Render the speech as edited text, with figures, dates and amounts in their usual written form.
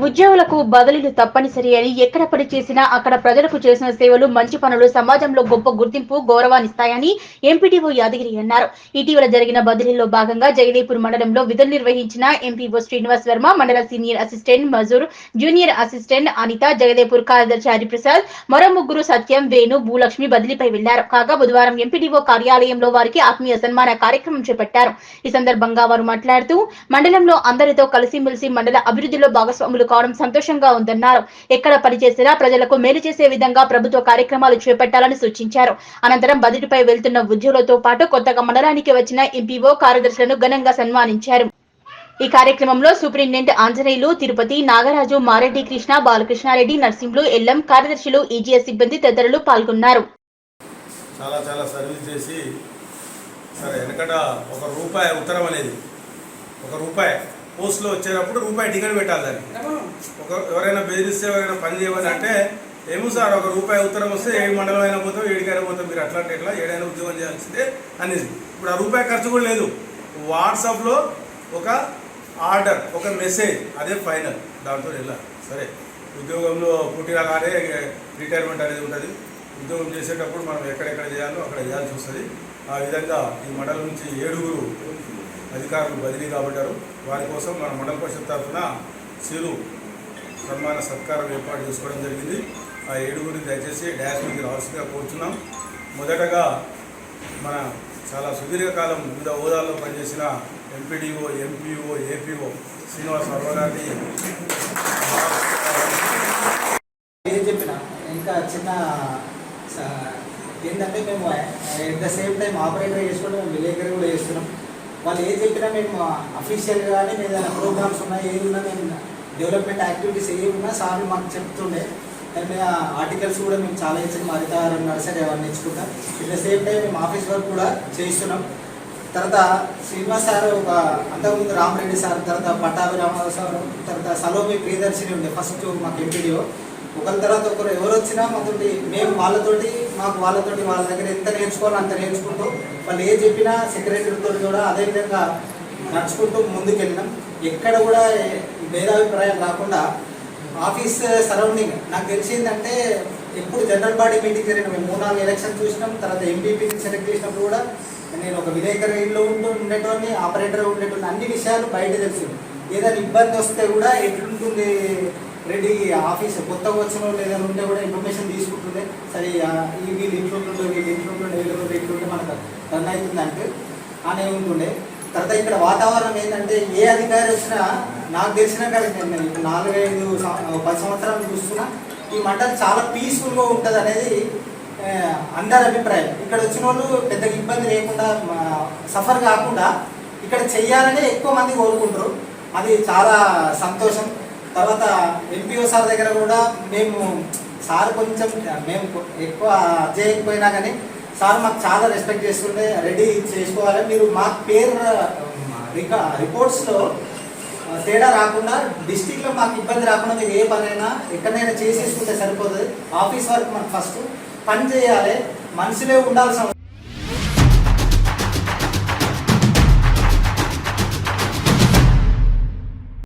ఉద్యోగులకు బదిలీలు తప్పనిసరి అని ఎక్కడ పని చేసినా అక్కడ ప్రజలకు చేసిన సేవలు మంచి పనులు సమాజంలో గొప్ప గుర్తింపు గౌరవాన్నిస్తాయని ఎంపీటీఓ యాదగిరి అన్నారు. ఇటీవల జరిగిన బదిలీలో భాగంగా జగదేపూర్ మండలంలో విధులు నిర్వహించిన ఎంపీఓ శ్రీనివాస్ వర్మ, మండల సీనియర్ అసిస్టెంట్ మజూర్, జూనియర్ అసిస్టెంట్ అనిత, జగదేపూర్ కార్యదర్శి హరిప్రసాద్, మరో ముగ్గురు సత్యం, వేణు, భూలక్ష్మి బదిలీపై వెళ్లారు. కాగా బుధవారం ఎంపీటీఓ కార్యాలయంలో వారికి ఆత్మీయ సన్మాన కార్యక్రమం చేపట్టారు. ఈ సందర్భంగా వారు మాట్లాడుతూ మండలంలో అందరితో కలిసిమెలిసి మండల అభివృద్ధిలో భాగస్వాములు కావడం సంతోషంగా ఉందన్నారు. ఎక్కడ పనిచేసినా ప్రజలకు మేలు చేసే విధంగా ప్రభుత్వ కార్యక్రమాలు చేపట్టాలని సూచించారు. అనంతరం బదిలీపై వెళ్తున్న ఉద్యోగులతో పాటు కొత్తగా మండలానికి వచ్చిన ఎంపీఓ కార్యదర్శులను ఘనంగా సన్మానించారు. ఈ కార్యక్రమంలో సూపరింటెండెంట్ ఆంజనేయులు, తిరుపతి, నాగరాజు, మారెడ్డి కృష్ణ, బాలకృష్ణారెడ్డి, నర్సింహులు, ఎల్ఎం కార్యదర్శులు, ఈజీఎస్ సిబ్బంది తదితరులు పాల్గొన్నారు. చాలా సర్వీస్ చేసి సరే వెనకట ₹1 ఉత్తరం అనేది ₹1 పోస్ట్లో వచ్చేటప్పుడు ₹1 టికెట్ పెట్టాలి. దాన్ని ఎవరైనా బెదిరిస్తే ఎవరైనా పని చేయమని అంటే ఏమో సార్ ₹1 ఉత్తరం వస్తే ఏ మండలం అయినా పోతాం, ఏడికైనా పోతాం, మీరు అట్లా అంటే ఎట్లా, ఏడైనా ఉద్యోగం చేయాల్సిందే అనేది. ఇప్పుడు ₹1 ఖర్చు కూడా లేదు. వాట్సాప్లో ఒక ఆర్డర్, ఒక మెసేజ్, అదే ఫైనల్. దాంతో వెళ్ళాలి. సరే ఉద్యోగంలో పుట్టినగానే రిటైర్మెంట్ అనేది ఉంటుంది. ఉద్యోగం చేసేటప్పుడు మనం ఎక్కడెక్కడ చేయాలో అక్కడ చేయాల్సి వస్తుంది. ఆ విధంగా ఈ మండలం నుంచి 7 అధికారులు బదిలీ కాబట్టారు. వారి కోసం మన మండల పరిషత్ తరఫున సిరు సన్మాన సత్కారం ఏర్పాటు చేసుకోవడం జరిగింది. ఆ 7 దయచేసి డాష్ మీదకి రావాల్సిందిగా కోరుతున్నాం. మొదటగా మన చాలా సుదీర్ఘకాలం వివిధ హోదాల్లో పనిచేసిన MPDO, MPO, APO Srinivas Varma గారిని ఏం చెప్పిన ఇంకా చిన్న ఏంటంటే మేము at the same time operator చేసుకుంటే మేము విలేకరి కూడా చేస్తున్నాం. వాళ్ళు ఏం చెప్పినా మేము అఫీషియల్గా కానీ ఏదైనా ప్రోగ్రామ్స్ ఉన్నా ఏది ఉన్నా మేము డెవలప్మెంట్ యాక్టివిటీస్ ఏమి ఉన్నా సార్లు మాకు చెప్తుండే. అండ్ ఆర్టికల్స్ కూడా మేము చాలా ఇచ్చిన హరితహారం నర్సరీ అవన్నీ ఇచ్చుకుంటాం. ఎట్ ద సేమ్ టైం మేము ఆఫీస్ వర్క్ కూడా చేస్తున్నాం. తర్వాత శ్రీనివాస్ సార్, ఒక అంతకుముందు రామరెడ్డి సార్, తర్వాత పట్టాభి రామారావు సార్, తర్వాత సలోమి ప్రియదర్శిని ఉండే ఫస్ట్ మాకు ఎంపీడీఓ. ఒకరి తర్వాత ఒకరు ఎవరు వచ్చినా మాతోటి మేము వాళ్ళతోటి వాళ్ళ దగ్గర ఎంత నేర్చుకోవాలో అంత నేర్చుకుంటూ వాళ్ళు ఏ చెప్పినా సెక్రటరీతో కూడా అదేవిధంగా నడుచుకుంటూ ముందుకు వెళ్ళినాం. ఎక్కడ కూడా భేదాభిప్రాయం రాకుండా ఆఫీస్ సరౌండింగ్ నాకు తెలిసిందంటే ఎప్పుడు జనరల్ బాడీ మీటింగ్ జరిగిన మేము 3-4 ఎలక్షన్ చూసినాం. తర్వాత ఎంపీపీని సెలెక్ట్ చేసినప్పుడు కూడా నేను ఒక విలేకరిలో ఉండేటోని, ఆపరేటర్ ఉండేటోని, అన్ని విషయాలు బయట తెలిసింది. ఏదైనా ఇబ్బంది వస్తే కూడా ఎట్లుంటుంది రెడీ ఆఫీస్ కొత్తగా వచ్చిన వాళ్ళు ఏదైనా ఉంటే కూడా ఇన్ఫర్మేషన్ తీసుకుంటుండే. సరే వీళ్ళు ఇంట్లో వీళ్ళు ఇట్లుంటే మనకు రన్ అవుతుందంటే అనే ఉంటుండే. తర్వాత ఇక్కడ వాతావరణం ఏంటంటే ఏ అధికారి వచ్చినా నాకు తెలిసిన కానీ నేను 4-5-10 సంవత్సరాలు చూస్తున్నా ఈ మండలం చాలా పీస్ఫుల్గా ఉంటుంది అనేది అందరి అభిప్రాయం. ఇక్కడ వచ్చిన వాళ్ళు పెద్దగా ఇబ్బంది లేకుండా సఫర్ కాకుండా ఇక్కడ చెయ్యాలని ఎక్కువ మంది కోరుకుంటారు. అది చాలా సంతోషం. తర్వాత ఎంపీఓ సార్ దగ్గర కూడా మేము సార్ కొంచెం మేము ఎక్కువ చేయకపోయినా కానీ సార్ మాకు చాలా రెస్పెక్ట్ చేస్తుండే. రెడీ చేసుకోవాలి మీరు మా పేరు రిపోర్ట్స్లో తేడా రాకుండా, డిస్టిక్లో మాకు ఇబ్బంది రాకుండా మీరు ఏ పనైనా ఎక్కడైనా చేసేసుకుంటే సరిపోతుంది. ఆఫీస్ వర్క్ మనకు ఫస్ట్ పని చేయాలి, మనుషులే ఉండాల్సిన